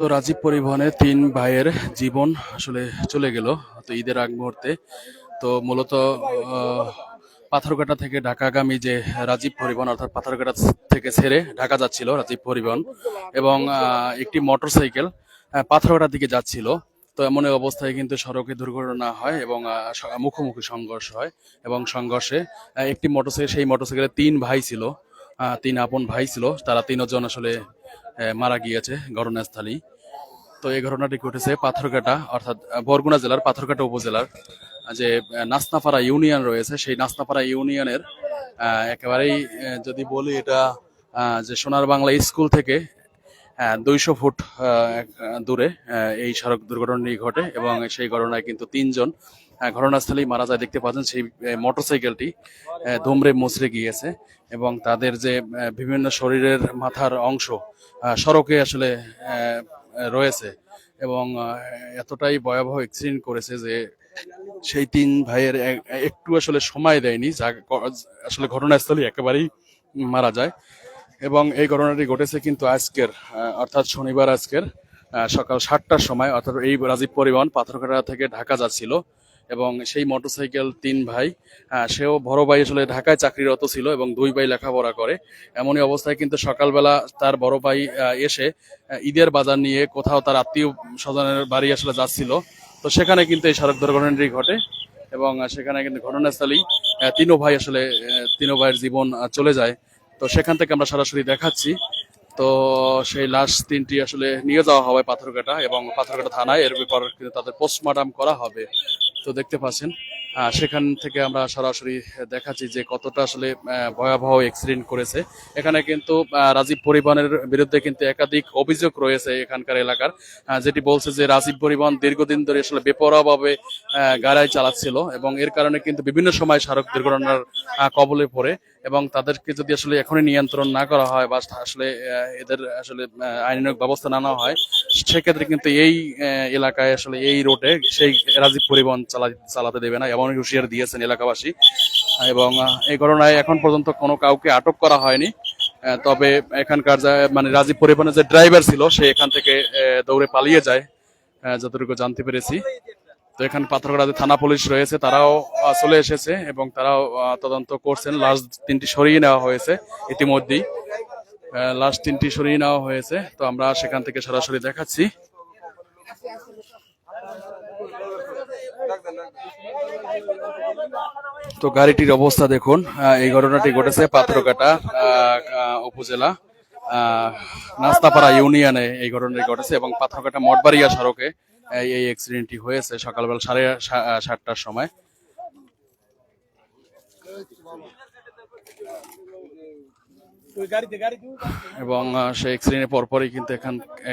তো রাজীব পরিবহনে ৩ ভাইয়ের জীবন আসলে চলে গেল তো ঈদের আগ মুহূর্তে। তো মূলত পাথরঘাটা থেকে ঢাকাগামী যে রাজীব পরিবহন অর্থাৎ পাথরঘাটা থেকে ছেড়ে ঢাকা যাচ্ছিল রাজীব পরিবহন এবং একটি মোটরসাইকেল পাথরঘাটার দিকে যাচ্ছিল। তো এমন অবস্থায় কিন্তু সড়কে দুর্ঘটনা হয় এবং মুখোমুখি সংঘর্ষ হয় এবং সংঘর্ষে একটি মোটরসাইকেল সেই মোটরসাইকেলে ৩ ভাই ছিল, ৩ আপন ভাই ছিল, তারা ৩ জন আসলে মারা গিয়েছে ঘটনাস্থলেই। তো এই ঘটনাটি ঘটেছে পাথরঘাটা অর্থাৎ বরগুনা জেলার পাথরঘাটা উপজেলার যে নাসনাপাড়া ইউনিয়ন রয়েছে সেই নাসনাপাড়া ইউনিয়নের একেবারেই যদি বলি এটা যে সোনার বাংলা স্কুল থেকে ২০০ ফুট দূরে এই সড়ক দুর্ঘটনাটি ঘটে এবং সেই ঘটনায় কিন্তু ৩ জন ঘটনাস্থলেই মারা যায়। দেখতে পাচ্ছেন সেই মোটরসাইকেলটি দুমড়ে মুচড়ে গিয়েছে এবং তাদের যে বিভিন্ন শরীরের মাথার অংশ সড়কে আসলে রয়েছে এবং এতটাই ভয়াবহ অ্যাক্সিডেন্ট করেছে যে সেই ৩ ভাইয়ের একটু আসলে সময় দেয়নি, যা আসলে ঘটনাস্থলে একেবারেই মারা যায়। এবং এই ঘটনাটি ঘটেছে কিন্তু আজকের অর্থাৎ শনিবার আজকের সকাল ৭টার সময়, অর্থাৎ এই রাজীব পরিবহন পাথরঘাটা থেকে ঢাকা যাচ্ছিল এবং সেই মোটরসাইকেল ৩ ভাই, সেও বড় ভাই আসলে ঢাকায় চাকরিরত ছিল এবং ২ ভাই লেখাপড়া করে। এমনই অবস্থায় কিন্তু সকালবেলা তার বড় ভাই এসে ঈদের বাজার নিয়ে কোথাও তার আত্মীয় স্বজনের বাড়ি আসলে যাচ্ছিল। তো সেখানে কিন্তু এই সড়ক দুর্ঘটনাটি ঘটে এবং সেখানে কিন্তু ঘটনাস্থলেই ৩ ভাই আসলে ৩ ভাইয়ের জীবন চলে যায়। তো সেখান থেকে আমরা সরাসরি দেখাচ্ছি। তো সেই লাশ ৩টি আসলে নিয়ে যাওয়া হবে পাথরঘাটা এবং পাথরঘাটা থানায়, এর ব্যাপার কিন্তু তাদের পোস্টমর্টম করা হবে। তো দেখতে পাচ্ছেন সেখান থেকে আমরা সরাসরি দেখাচ্ছি যে কতটা আসলে ভয়াবহ অ্যাক্সিডেন্ট করেছে। এখানে কিন্তু রাজীব পরিবহনের বিরুদ্ধে কিন্তু একাধিক অভিযোগ রয়েছে এখানকার এলাকার, যেটি বলছে যে রাজীব পরিবহন দীর্ঘদিন ধরে আসলে বেপরোয়াভাবে গাড়ি চালাচ্ছিল এবং এর কারণে কিন্তু বিভিন্ন সময় সড়ক দুর্ঘটনার কবলে পড়ে এবং তাদেরকে যদি আসলে এখনই নিয়ন্ত্রণ না করা হয় বা আসলে এদের আসলে আইনানুগ ব্যবস্থা না নেওয়া হয়, সেক্ষেত্রে কিন্তু এই এলাকায় আসলে এই রোডে সেই রাজীব পরিবহন চালাতে দেবে না এমন হুঁশিয়ারি দিয়েছেন এলাকাবাসী। এবং এই ঘটনায় এখন পর্যন্ত কোনো কাউকে আটক করা হয়নি। তবে এখানকার মানে রাজীব পরিবহনের যে ড্রাইভার ছিল সে এখান থেকে দৌড়ে পালিয়ে যায় যতটুকু জানতে পেরেছি। তো এখানে পাথরঘাটা থানা পুলিশ রয়েছে, তারাও চলে এসেছে এবং তারাও তদন্ত করছেন। লাশ ৩টি সরিয়ে নেওয়া হয়েছে ইতিমধ্যেই, লাশ ৩টি সরিয়ে নেওয়া হয়েছে। তো আমরা সেখান থেকে সরাসরি দেখাচ্ছি। তো গাড়িটির অবস্থা দেখুন। এই ঘটনাটি ঘটেছে পাথরঘাটা উপজেলা নাস্তাপাড়া ইউনিয়নে এই ঘটনাটি ঘটেছে এবং পাথরঘাটা মঠবাড়িয়া সড়কে এই অ্যাক্সিডেন্টটি হয়েছে সকালবেলা 7:30টার সময়। এবং সেই অ্যাক্সিডেন্টের পরপরই কিন্তু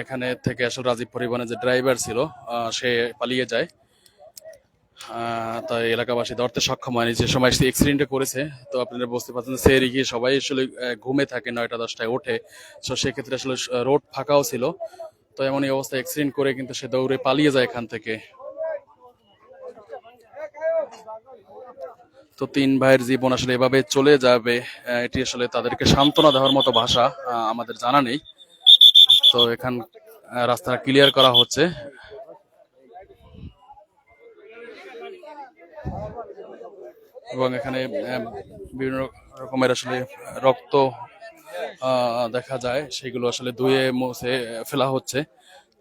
এখানে থেকে আসলে রাজীব পরিবহনের যে ড্রাইভার ছিল সে পালিয়ে যায়। তাই এলাকাবাসী ধরতে সক্ষম হয়নি যে সময় অ্যাক্সিডেন্টে করেছে। তো আপনারা বুঝতে পারছেন সেরি গিয়ে সবাই আসলে ঘুমে থাকে, 9টা-10টায় ওঠে। তো সেক্ষেত্রে আসলে রোড ফাঁকাও ছিল। তো এমনই অবস্থায় অ্যাক্সিডেন্ট করে কিন্তু সে দৌড়ে পালিয়ে যায় এখান থেকে। তো ৩ ভাইয়ের জীবন আসলে এভাবে চলে যাবে, এটি আসলে তাদেরকে সান্ত্বনা দেওয়ার মতো ভাষা আমাদের জানা নেই। তো এখান রাস্তা ক্লিয়ার করা হচ্ছে এবং এখানে বিভিন্ন রকমের আসলে রক্ত দেখা যায়, সেগুলো আসলে ধুয়ে মুছে ফেলা হচ্ছে,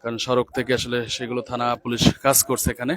কারণ সড়ক থেকে আসলে সেগুলো থানা পুলিশ কাজ করছে এখানে।